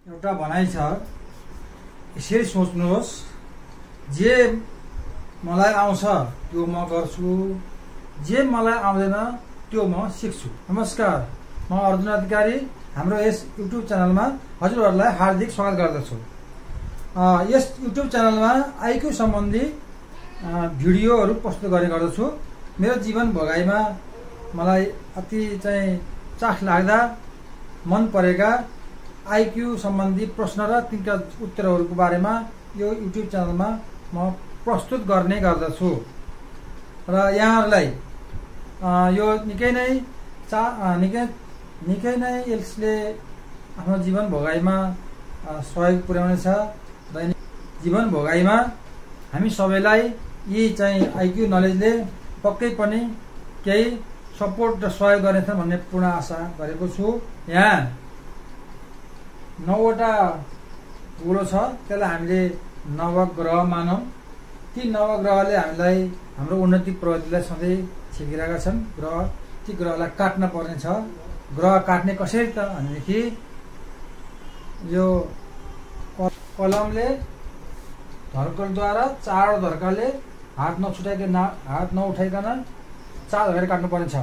एउटा भनाइ छ, यसरी सोच्नुहोस्, जे मलाई आउँछ त्यो म गर्छु, जे मलाई आउँदैन त्यो म सिक्छु। नमस्कार, म अर्जुन अधिकारी। हाम्रो यस युट्युब च्यानलमा हजुरहरूलाई हार्दिक स्वागत गर्दछु। यस युट्युब च्यानलमा आइक्यू सम्बन्धी भिडियोहरू प्रस्तुत गर्ने गर्दछु। मेरो जीवन भोगाइमा मलाई अति चाहिँ चाख लाग्दा मन परेका आइक्यू सम्बन्धी प्रश्न र तिनका उत्तरहरूको बारेमा यो युट्युब च्यानलमा म प्रस्तुत गर्ने गर्दछु र यहाँहरूलाई यो निकै नै यसले आफ्नो जीवन भोगाइमा सहयोग पुर्याउनेछ र जीवन भोगाइमा हामी सबैलाई यी चाहिँ आइक्यू नलेजले पक्कै पनि केही सपोर्ट र सहयोग गर्नेछ भन्ने पूर्ण आशा गरेको छु। यहाँ 9वटा कुरो छ, त्यसलाई हामीले नवग्रह मानौँ। ती नवग्रहले हामीलाई हाम्रो उन्नति प्रगतिलाई सधैँ छेकिरहेका छन्। ती ग्रहलाई काट्न पर्ने छ। ग्रह काट्ने कसरी त भनेदेखि यो कलमले धर्कलद्वारा 4 धर्काले हात नउठाइकन 4 धर्काले काट्नु पर्ने छ।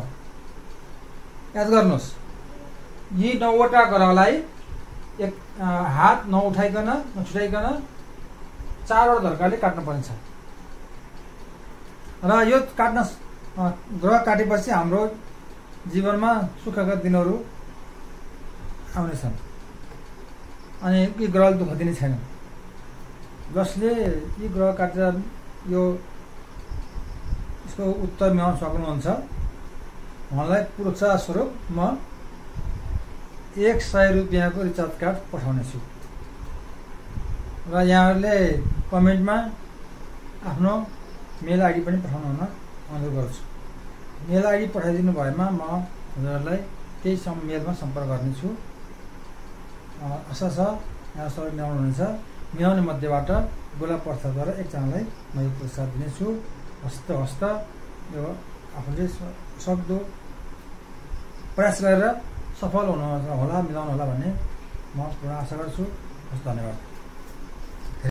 याद गर्नुहोस्, यी 9वटा ग्रहलाई हात नछुटाइकन 4 धर्काले काट्नु पर्ने छ र यो ग्रह काटेपछि हाम्रो जीवनमा सुखका दिनहरू आउनेछन् अनि यी ग्रहले दुःख दिने छैन। जसले यी ग्रह काटेर यसको उत्तर मिलाउन सक्नुहुन्छ उहाँलाई प्रोत्साहन स्वरूप म 100 रुपियाँको रिचार्ज कार्ड पठाउनेछु र यहाँहरूले कमेन्टमा आफ्नो मेल आइडी पनि पठाउन अनुरोध गर्छु। मेल आइडी पठाइदिनु भएमा म हजुरहरूलाई त्यही मेलमा सम्पर्क गर्नेछु। आशा छ यहाँ सबै मिलाउनुहुनेछ। मिलाउने मध्येबाट गोला प्रसादद्वारा एकजनालाई म यो पुरस्कार दिनेछु। हस्त यो आफूले सक्दो प्रयास गरेर सफल हुनु होला, मिलाउनु होला भन्ने म पूर्ण आशा गर्छु। हस्, धन्यवाद।